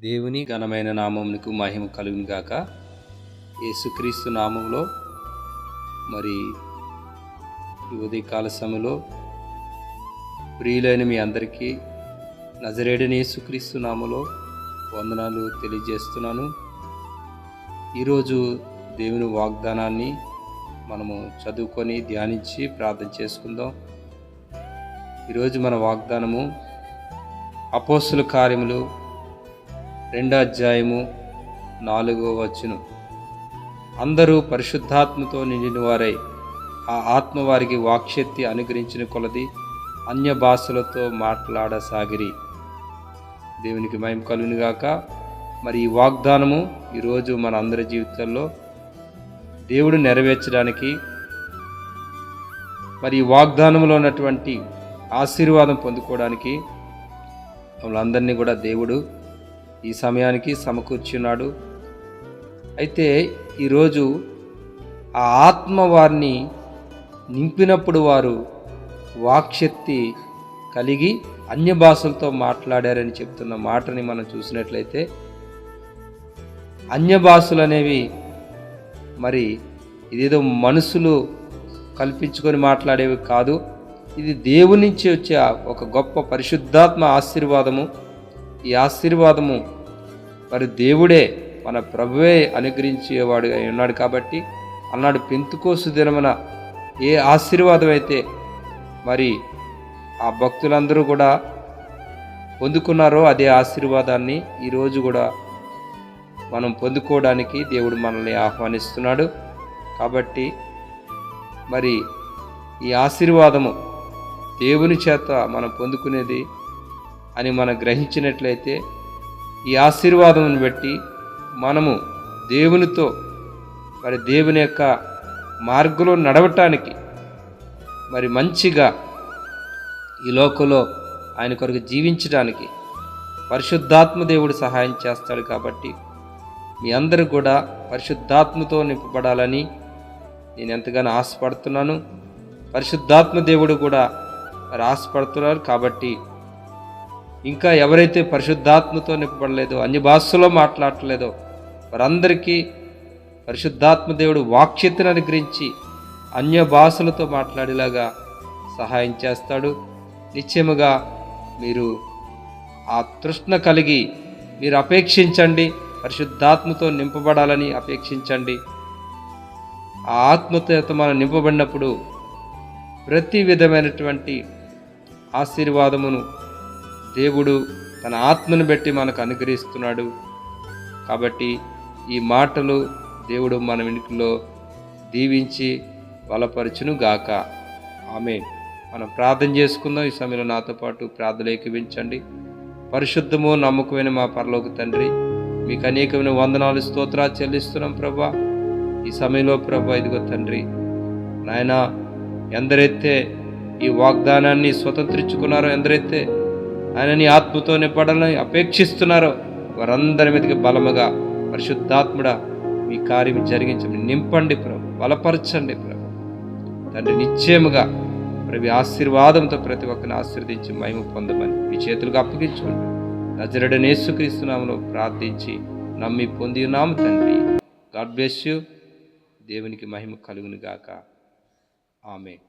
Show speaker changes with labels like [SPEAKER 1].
[SPEAKER 1] దేవుని ఘనమైన నామమునకు మహిమ కలుగును గాక. యేసుక్రీస్తు నామములో మరి ఈ ఉదయకాల సమయంలో ప్రియులైన మీ అందరికీ నజరేయుడైన యేసుక్రీస్తు నామములో వందనాలు తెలియజేస్తున్నాను. ఈరోజు దేవుని వాగ్దానాన్ని మనము చదువుకొని ధ్యానించి ప్రార్థన చేసుకుందాం. ఈరోజు మన వాగ్దానము అపోస్తుల కార్యములు 2వ అధ్యాయము 4వ వచనం. అందరూ పరిశుద్ధాత్మతో నిండిన వారై ఆ ఆత్మ వారికి వాక్శక్తి అనుగ్రహించిన కొలది అన్య భాషలతో మాట్లాడసాగిరి. దేవునికి మహిమ కలుగును గాక. మరి ఈ వాగ్దానము ఈరోజు మన అందరి జీవితాల్లో దేవుడు నెరవేర్చడానికి, మరి ఈ వాగ్దానంలో ఉన్నటువంటి ఆశీర్వాదం పొందుకోవడానికి మమ్మల్ని కూడా దేవుడు ఈ సమయానికి సమకూర్చున్నాడు. అయితే ఈరోజు ఆ ఆత్మ వారిని నింపినప్పుడు వారు వాక్శక్తి కలిగి అన్య భాషలతో మాట్లాడారని చెప్తున్న మాటని మనం చూసినట్లయితే, అన్య భాషలు అనేవి మరి ఇదేదో మనుషులు కల్పించుకొని మాట్లాడేవి కాదు. ఇది దేవుని నుంచి వచ్చే ఒక గొప్ప పరిశుద్ధాత్మ ఆశీర్వాదము. ఈ ఆశీర్వాదము మరి దేవుడే, మన ప్రభువే అనుగ్రహించేవాడు అయి ఉన్నాడు. కాబట్టి అన్నాడు, పెంతుకోసు దినమున ఏ ఆశీర్వాదం అయితే మరి ఆ భక్తులందరూ కూడా పొందుకున్నారో అదే ఆశీర్వాదాన్ని ఈరోజు కూడా మనం పొందుకోవడానికి దేవుడు మనల్ని ఆహ్వానిస్తున్నాడు. కాబట్టి మరి ఈ ఆశీర్వాదము దేవుని చేత మనం పొందుకునేది అని మనం గ్రహించినట్లయితే, ఈ ఆశీర్వాదమును బట్టి మనము దేవునితో మరి దేవుని యొక్క మార్గంలో నడవటానికి, మరి మంచిగా ఈ లోకంలో ఆయన కొరకు జీవించడానికి పరిశుద్ధాత్మ దేవుడు సహాయం చేస్తాడు. కాబట్టి మీ అందరూ కూడా పరిశుద్ధాత్మతో నింపబడాలని నేను ఎంతగానో ఆశపడుతున్నాను. పరిశుద్ధాత్మ దేవుడు కూడా మరి ఆశపడుతున్నారు. కాబట్టి ఇంకా ఎవరైతే పరిశుద్ధాత్మతో నింపబడలేదో, అన్య భాషలో మాట్లాడలేదో వారందరికీ పరిశుద్ధాత్మ దేవుడు వాక్శక్తిని అనుగ్రహించి అన్య భాషలతో మాట్లాడేలాగా సహాయం చేస్తాడు. నిశ్చయముగా మీరు ఆ తృష్ణ కలిగి మీరు అపేక్షించండి, పరిశుద్ధాత్మతో నింపబడాలని అపేక్షించండి. ఆ ఆత్మతో మనం నింపబడినప్పుడు ప్రతి విధమైనటువంటి ఆశీర్వాదమును దేవుడు తన ఆత్మను బట్టి మనకు అనుగ్రహిస్తున్నాడు. కాబట్టి ఈ మాటలు దేవుడు మన వెనుకలో దీవించి బలపరచును గాక. ఆమేన్. మనం ప్రార్థన చేసుకుందాం. ఈ సమయంలో నాతో పాటు ప్రార్థన ఏకీవించండి. పరిశుద్ధము నమ్మకమైన మా పరలోక తండ్రి, మీకు అనేకమైన వందనాలు స్తోత్రాలు చెల్లిస్తున్నాం ప్రభా. ఈ సమయంలో ప్రభా, ఇదిగో తండ్రి నాయన, ఎందరైతే ఈ వాగ్దానాన్ని స్వతంత్రించుకున్నారో, ఎందరైతే ఆయన నీ ఆత్మతో నింపడాలని అపేక్షిస్తున్నారో వారందరి మీదకి బలముగా పరిశుద్ధాత్ముడా మీ కార్యం జరిగించండి, నింపండి ప్రభు, బలపరచండి ప్రభు తండ్రి. నిశ్చయముగా ప్రభు ఆశీర్వాదంతో ప్రతి ఒక్కరిని ఆశీర్వదించి మహిమ పొందమని మీ చేతులకు అప్పగించుకోండి. నజరేయుడైన యేసుక్రీస్తు నామములో ప్రార్థించి నమ్మి పొంది ఉన్నాము తండ్రి. God bless you. దేవునికి మహిమ కలుగును గాక. ఆమేన్.